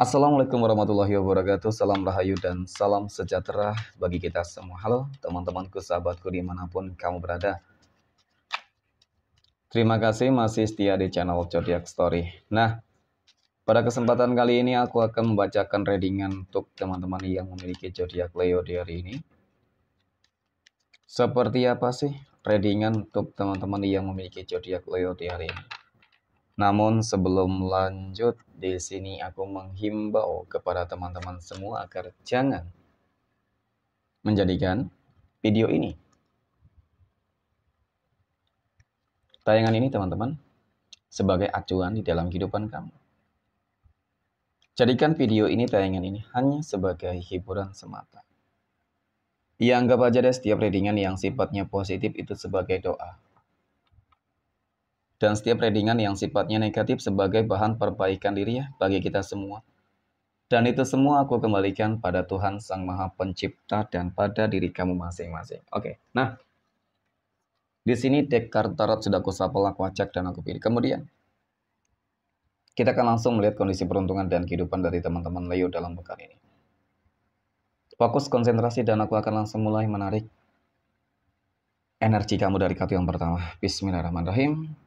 Assalamualaikum warahmatullahi wabarakatuh. Salam rahayu dan salam sejahtera bagi kita semua. Halo teman-temanku, sahabatku dimanapun kamu berada. Terima kasih masih setia di channel Zodiac Story. Nah, pada kesempatan kali ini aku akan membacakan readingan untuk teman-teman yang memiliki zodiak Leo di hari ini. Seperti apa sih readingan untuk teman-teman yang memiliki zodiak Leo di hari ini? Namun sebelum lanjut, di sini aku menghimbau kepada teman-teman semua agar jangan menjadikan video ini, tayangan ini teman-teman, sebagai acuan di dalam kehidupan kamu. Jadikan video ini, tayangan ini hanya sebagai hiburan semata. Ya, anggap aja deh setiap readingan yang sifatnya positif itu sebagai doa. Dan setiap readingan yang sifatnya negatif sebagai bahan perbaikan diri ya bagi kita semua. Dan itu semua aku kembalikan pada Tuhan Sang Maha Pencipta dan pada diri kamu masing-masing. Oke, nah di sini deck kartu tarot sudah aku shuffle, aku acak dan aku pilih. Kemudian kita akan langsung melihat kondisi peruntungan dan kehidupan dari teman-teman Leo dalam pekan ini. Fokus, konsentrasi, dan aku akan langsung mulai menarik energi kamu dari kartu yang pertama. Bismillahirrahmanirrahim.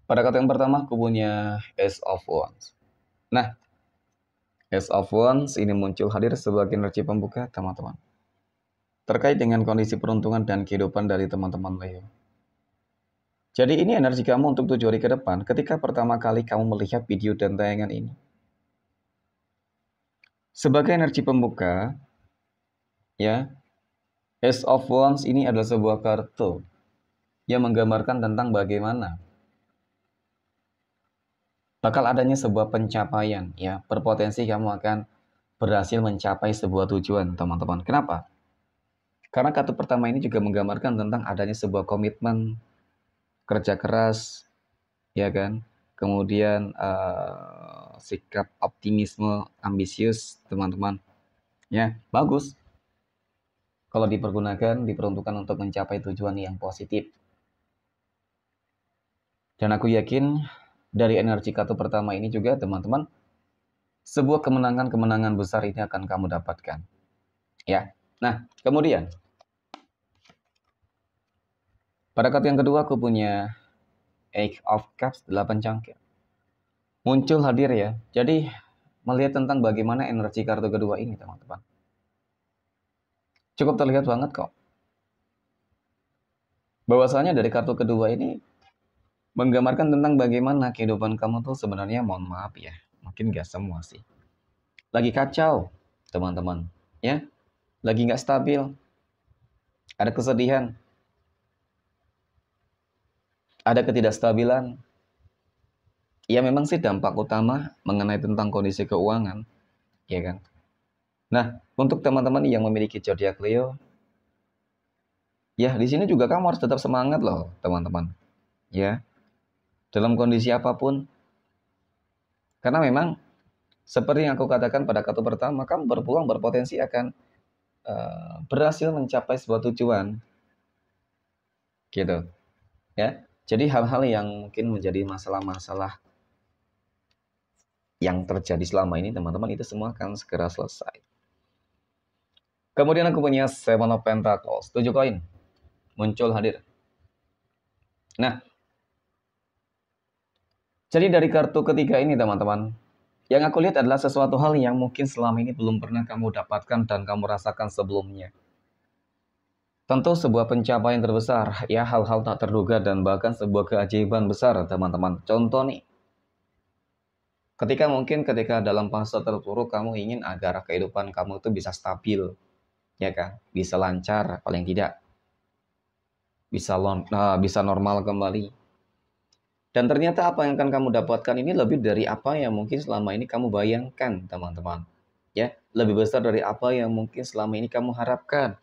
Pada kartu yang pertama aku punya Ace of Wands. Nah, Ace of Wands ini muncul hadir sebagai energi pembuka teman-teman. Terkait dengan kondisi peruntungan dan kehidupan dari teman-teman Leo. Jadi ini energi kamu untuk 7 hari ke depan ketika pertama kali kamu melihat video dan tayangan ini. Sebagai energi pembuka, ya, Ace of Wands ini adalah sebuah kartu yang menggambarkan tentang bagaimana bakal adanya sebuah pencapaian, ya, berpotensi kamu akan berhasil mencapai sebuah tujuan, teman-teman. Kenapa? Karena kartu pertama ini juga menggambarkan tentang adanya sebuah komitmen, kerja keras, ya kan? Kemudian sikap optimisme, ambisius, teman-teman. Ya, bagus. Kalau dipergunakan, diperuntukkan untuk mencapai tujuan yang positif. Dan aku yakin dari energi kartu pertama ini juga, teman-teman, sebuah kemenangan-kemenangan besar ini akan kamu dapatkan. Ya. Nah, kemudian pada kartu yang kedua aku punya Eight of Cups, 8 cangkir. Muncul hadir ya. Jadi melihat tentang bagaimana energi kartu kedua ini, teman-teman. Cukup terlihat banget kok. Bahwasanya dari kartu kedua ini menggambarkan tentang bagaimana kehidupan kamu tuh sebenarnya, mohon maaf ya, mungkin gak semua sih, lagi kacau, teman-teman. Ya, lagi nggak stabil, ada kesedihan, ada ketidakstabilan. Ya memang sih dampak utama mengenai tentang kondisi keuangan, ya kan. Nah, untuk teman-teman yang memiliki zodiak Leo, ya di sini juga kamu harus tetap semangat loh, teman-teman. Ya, dalam kondisi apapun. Karena memang seperti yang aku katakan pada kartu pertama, kamu berpeluang, berpotensi akan berhasil mencapai sebuah tujuan, gitu. Ya, jadi hal-hal yang mungkin menjadi masalah-masalah yang terjadi selama ini, teman-teman, itu semua akan segera selesai. Kemudian aku punya Seven of Pentacles, 7 koin muncul hadir. Nah, jadi dari kartu ketiga ini, teman-teman, yang aku lihat adalah sesuatu hal yang mungkin selama ini belum pernah kamu dapatkan dan kamu rasakan sebelumnya. Tentu sebuah pencapaian terbesar, ya, hal-hal tak terduga dan bahkan sebuah keajaiban besar, teman-teman. Contoh nih, ketika dalam fase terpuruk kamu ingin agar kehidupan kamu itu bisa stabil, ya kan, bisa lancar, paling tidak bisa normal kembali. Dan ternyata apa yang akan kamu dapatkan ini lebih dari apa yang mungkin selama ini kamu bayangkan, teman-teman. Ya, lebih besar dari apa yang mungkin selama ini kamu harapkan.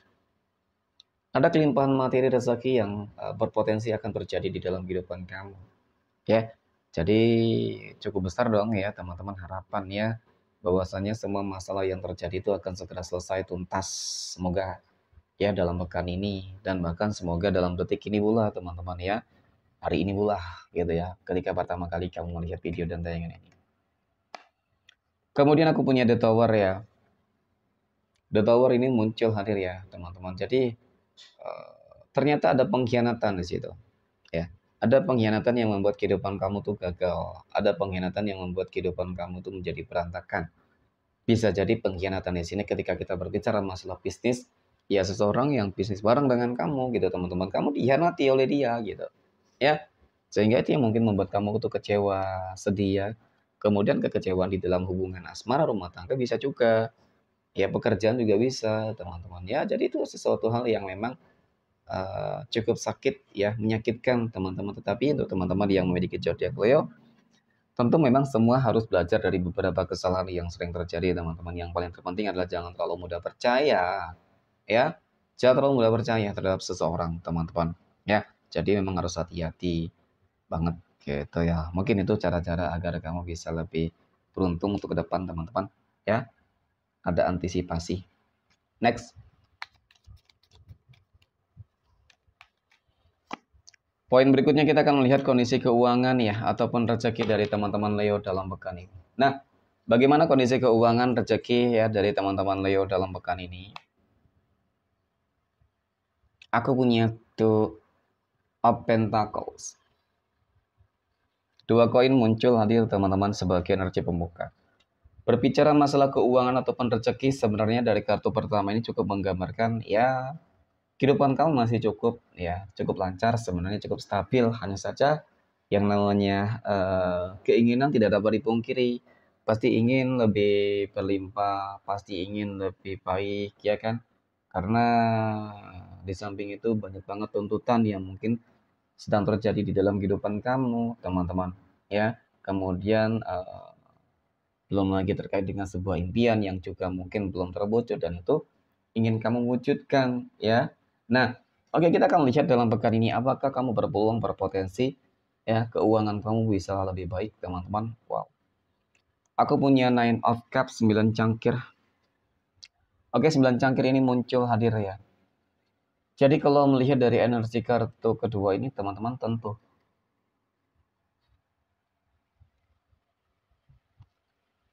Ada kelimpahan materi rezeki yang berpotensi akan terjadi di dalam kehidupan kamu. Ya, jadi cukup besar dong ya, teman-teman, harapannya bahwasanya semua masalah yang terjadi itu akan segera selesai tuntas. Semoga ya dalam pekan ini dan bahkan semoga dalam detik ini pula, teman-teman ya. Hari ini pula gitu ya, ketika pertama kali kamu melihat video dan tayangan ini. Kemudian aku punya The Tower ya. The Tower ini muncul hadir ya, teman-teman. Jadi ternyata ada pengkhianatan di situ, ya. Ada pengkhianatan yang membuat kehidupan kamu tuh gagal. Ada pengkhianatan yang membuat kehidupan kamu tuh menjadi berantakan. Bisa jadi pengkhianatan di sini ketika kita berbicara masalah bisnis, ya seseorang yang bisnis bareng dengan kamu gitu, teman-teman. Kamu dikhianati oleh dia gitu, ya. Sehingga itu yang mungkin membuat kamu tuh kecewa, sedih ya. Kemudian kekecewaan di dalam hubungan asmara rumah tangga bisa juga. Ya pekerjaan juga bisa, teman-teman. Ya jadi itu sesuatu hal yang memang cukup sakit ya, menyakitkan teman-teman. Tetapi untuk teman-teman yang memiliki zodiak Leo, tentu memang semua harus belajar dari beberapa kesalahan yang sering terjadi, teman-teman. Yang paling terpenting adalah jangan terlalu mudah percaya, ya. Jangan terlalu mudah percaya terhadap seseorang, teman-teman. Ya, jadi memang harus hati-hati banget gitu ya. Mungkin itu cara-cara agar kamu bisa lebih beruntung untuk ke depan, teman-teman. Ya, ada antisipasi. Next. Poin berikutnya kita akan melihat kondisi keuangan ya, ataupun rezeki dari teman-teman Leo dalam pekan ini. Nah, bagaimana kondisi keuangan rezeki ya dari teman-teman Leo dalam pekan ini? Aku punya Two of Pentacles. Dua koin muncul hadir teman-teman sebagai energi pembuka. Berbicara masalah keuangan ataupun rezeki, sebenarnya dari kartu pertama ini cukup menggambarkan ya kehidupan kamu masih cukup ya, cukup lancar, sebenarnya cukup stabil. Hanya saja yang namanya keinginan tidak dapat dipungkiri. Pasti ingin lebih berlimpah, pasti ingin lebih baik, ya kan? Karena di samping itu banyak banget tuntutan yang mungkin sedang terjadi di dalam kehidupan kamu, teman-teman. Ya, kemudian belum lagi terkait dengan sebuah impian yang juga mungkin belum terwujud dan itu ingin kamu wujudkan, ya. Nah, oke kita akan lihat dalam pekan ini apakah kamu berpeluang berpotensi ya keuangan kamu bisa lebih baik, teman-teman. Wow. Aku punya Nine of Cups, 9 cangkir. Oke, 9 cangkir ini muncul hadir ya. Jadi kalau melihat dari energi kartu kedua ini, teman-teman, tentu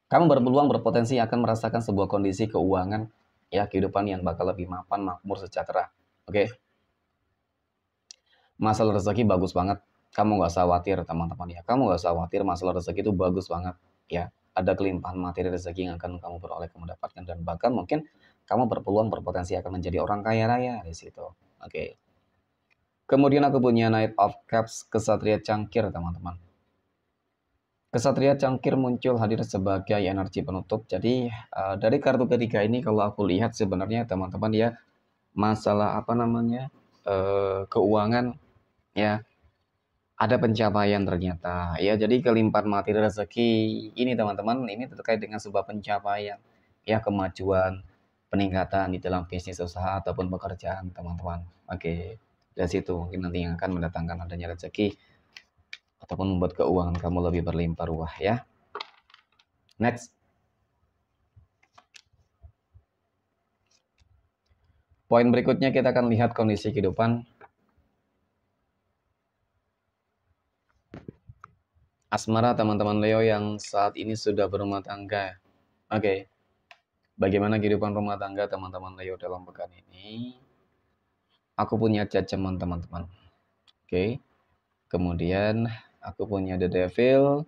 kamu berpeluang berpotensi akan merasakan sebuah kondisi keuangan ya kehidupan yang bakal lebih mapan, makmur, sejahtera. Oke. Masalah rezeki bagus banget. Kamu nggak usah khawatir, teman-teman ya. Kamu nggak usah khawatir, masalah rezeki itu bagus banget. Ya, ada kelimpahan materi rezeki yang akan kamu peroleh, kamu dapatkan. Dan bahkan mungkin kamu berpeluang berpotensi akan menjadi orang kaya raya di situ. Oke. Kemudian aku punya Knight of Cups, kesatria cangkir, teman-teman. Kesatria cangkir muncul hadir sebagai energi penutup. Jadi dari kartu ketiga ini kalau aku lihat sebenarnya teman-teman ya, masalah apa namanya keuangan ya ada pencapaian ternyata ya. Jadi kelimpahan materi rezeki ini teman-teman ini terkait dengan sebuah pencapaian ya, kemajuan, peningkatan di dalam bisnis usaha ataupun pekerjaan, teman-teman. Oke, dari situ mungkin nanti yang akan mendatangkan adanya rezeki ataupun membuat keuangan kamu lebih berlimpah ruah ya. Next. Poin berikutnya kita akan lihat kondisi kehidupan asmara teman-teman Leo yang saat ini sudah berumah tangga. Oke. Bagaimana kehidupan rumah tangga teman-teman Leo dalam pekan ini? Aku punya judgment, teman-teman. Oke. Kemudian aku punya The Devil.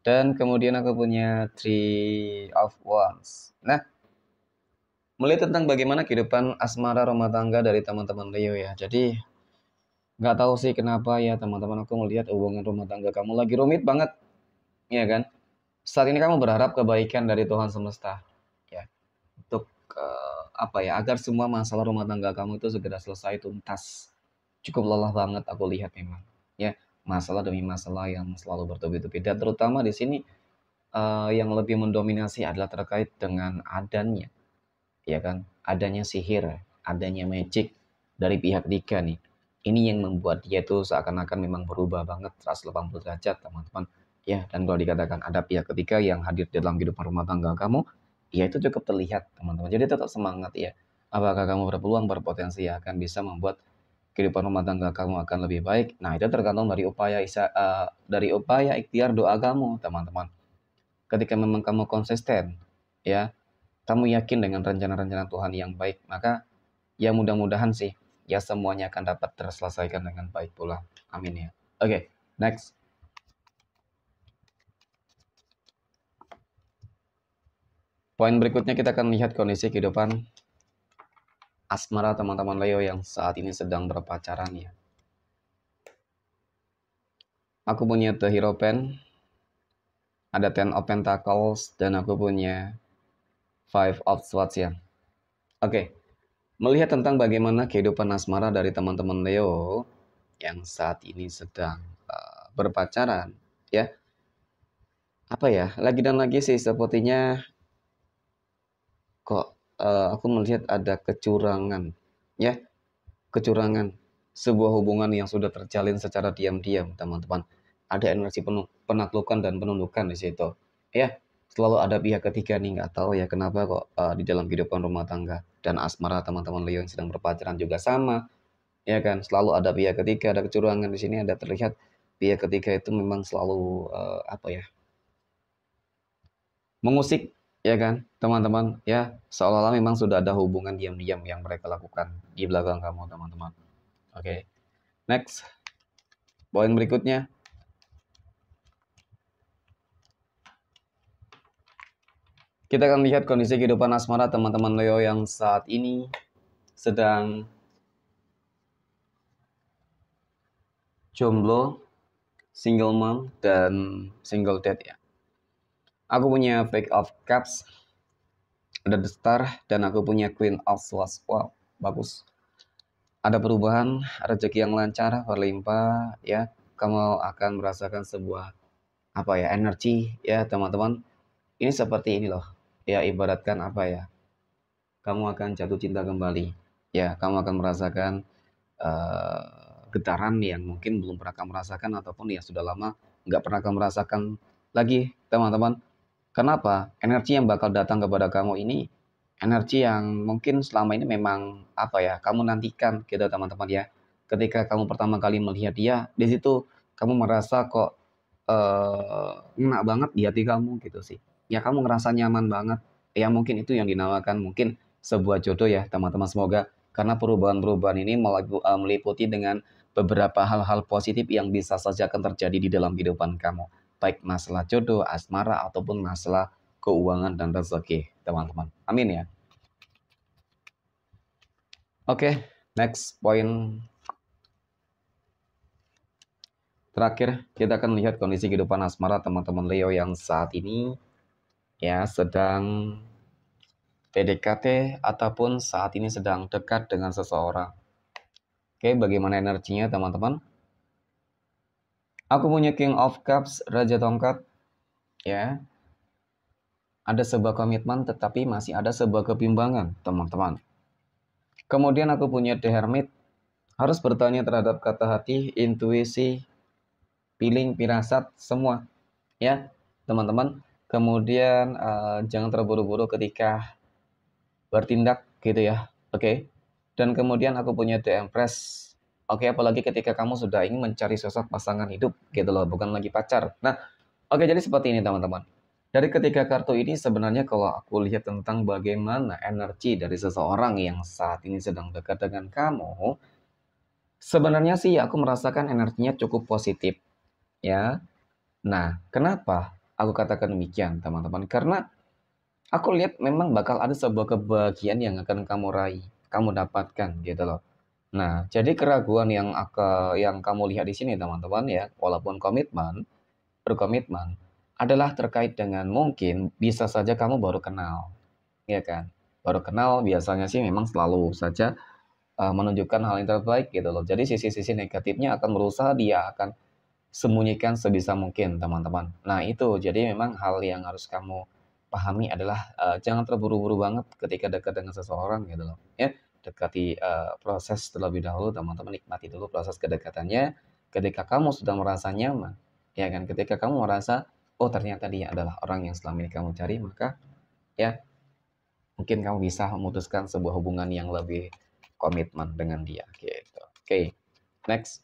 Dan kemudian aku punya Three of Wands. Nah, melihat tentang bagaimana kehidupan asmara rumah tangga dari teman-teman Leo ya. Jadi, nggak tahu sih kenapa ya teman-teman, aku melihat hubungan rumah tangga kamu lagi rumit banget. Ya kan? Saat ini kamu berharap kebaikan dari Tuhan semesta. Ya. Untuk apa ya, agar semua masalah rumah tangga kamu itu segera selesai tuntas. Cukup lelah banget aku lihat memang. Ya, masalah demi masalah yang selalu bertubi-tubi. Dan terutama di sini yang lebih mendominasi adalah terkait dengan adanya, ya kan? Adanya sihir, adanya magic dari pihak Dika nih. Ini yang membuat dia tuh seakan-akan memang berubah banget 180 derajat, teman-teman. Ya, dan kalau dikatakan ada pihak ketiga yang hadir dalam kehidupan rumah tangga kamu, ya itu cukup terlihat, teman-teman. Jadi tetap semangat ya. Apakah kamu berpeluang berpotensi akan bisa membuat kehidupan rumah tangga kamu akan lebih baik? Nah, itu tergantung dari upaya ikhtiar doa kamu, teman-teman. ketika memang kamu konsisten, ya, kamu yakin dengan rencana-rencana Tuhan yang baik, maka ya mudah-mudahan sih, ya semuanya akan dapat terselesaikan dengan baik pula. Amin ya. Oke, next. Poin berikutnya kita akan lihat kondisi kehidupan asmara teman-teman Leo yang saat ini sedang berpacaran ya. Aku punya The Hero Pen, ada Ten of Pentacles, dan aku punya Five of Swords ya. Oke, melihat tentang bagaimana kehidupan asmara dari teman-teman Leo yang saat ini sedang berpacaran, ya. Apa ya, lagi dan lagi sih sepertinya kok aku melihat ada kecurangan, ya, kecurangan sebuah hubungan yang sudah terjalin secara diam-diam, teman-teman. Ada energi penuh penaklukan dan penundukan di situ. Ya, selalu ada pihak ketiga nih, nggak tahu ya kenapa kok di dalam kehidupan rumah tangga dan asmara teman-teman Leo yang sedang berpacaran juga sama, ya kan? Selalu ada pihak ketiga, ada kecurangan di sini, ada terlihat pihak ketiga itu memang selalu apa ya? Mengusik, ya kan, teman-teman, ya, seolah-olah memang sudah ada hubungan diam-diam yang mereka lakukan di belakang kamu, teman-teman. Oke, next. Poin berikutnya. Kita akan lihat kondisi kehidupan asmara teman-teman Leo yang saat ini sedang jomblo, single mom, dan single dad ya. Aku punya Page of Cups, ada The Star, dan aku punya Queen of Swords. Wow, bagus. Ada perubahan, rezeki yang lancar, berlimpah, ya. Kamu akan merasakan sebuah apa ya, energi ya teman-teman. Ini seperti ini loh. Ya ibaratkan apa ya? Kamu akan jatuh cinta kembali. Ya, kamu akan merasakan getaran yang mungkin belum pernah kamu rasakan ataupun yang sudah lama nggak pernah kamu rasakan lagi, teman-teman. Kenapa? Energi yang bakal datang kepada kamu ini energi yang mungkin selama ini memang apa ya, kamu nantikan gitu teman-teman ya. Ketika kamu pertama kali melihat dia, di situ kamu merasa kok ngena banget di hati kamu gitu sih. Ya kamu ngerasa nyaman banget. Ya mungkin itu yang dinamakan mungkin sebuah jodoh ya teman-teman. Semoga karena perubahan-perubahan ini meliputi dengan beberapa hal-hal positif yang bisa saja akan terjadi di dalam kehidupan kamu. Baik masalah jodoh, asmara, ataupun masalah keuangan dan rezeki, teman-teman. Amin ya. Oke, next point. Terakhir, kita akan lihat kondisi kehidupan asmara teman-teman Leo yang saat ini ya sedang PDKT ataupun saat ini sedang dekat dengan seseorang. Oke, bagaimana energinya teman-teman? Aku punya King of Cups, Raja Tongkat. Ya, ada sebuah komitmen tetapi masih ada sebuah kebimbangan, teman-teman. Kemudian aku punya The Hermit. Harus bertanya terhadap kata hati, intuisi, feeling, firasat, semua. Ya, teman-teman. Kemudian jangan terburu-buru ketika bertindak gitu ya. Oke. Dan kemudian aku punya The Empress. Oke, apalagi ketika kamu sudah ingin mencari sosok pasangan hidup gitu loh, bukan lagi pacar. Nah, oke jadi seperti ini teman-teman. Dari ketiga kartu ini sebenarnya kalau aku lihat tentang bagaimana energi dari seseorang yang saat ini sedang dekat dengan kamu, sebenarnya sih aku merasakan energinya cukup positif ya. Nah, kenapa aku katakan demikian teman-teman? Karena aku lihat memang bakal ada sebuah kebahagiaan yang akan kamu raih, kamu dapatkan gitu loh. Nah, jadi keraguan yang kamu lihat di sini teman-teman ya, walaupun berkomitmen adalah terkait dengan mungkin bisa saja kamu baru kenal, ya kan? Baru kenal biasanya sih memang selalu saja menunjukkan hal yang terbaik gitu loh. Jadi sisi-sisi negatifnya akan berusaha dia akan sembunyikan sebisa mungkin teman-teman. Nah itu jadi memang hal yang harus kamu pahami adalah jangan terburu-buru banget ketika dekat dengan seseorang gitu loh. Ya, dekati proses terlebih dahulu teman-teman, nikmati dulu proses kedekatannya. Ketika kamu sudah merasa nyaman, ya kan, ketika kamu merasa oh ternyata dia adalah orang yang selama ini kamu cari, maka ya mungkin kamu bisa memutuskan sebuah hubungan yang lebih komitmen dengan dia gitu. Oke, next.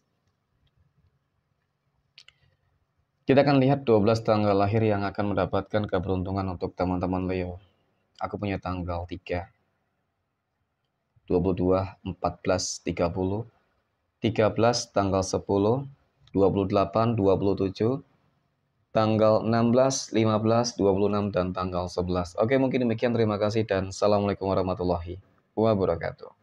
Kita akan lihat 12 tanggal lahir yang akan mendapatkan keberuntungan untuk teman-teman Leo. Aku punya tanggal 3, 22, 14, 30, 13 tanggal 10, 28, 27, tanggal 16, 15, 26, dan tanggal 11. Oke, mungkin demikian. Terima kasih dan Assalamualaikum warahmatullahi wabarakatuh.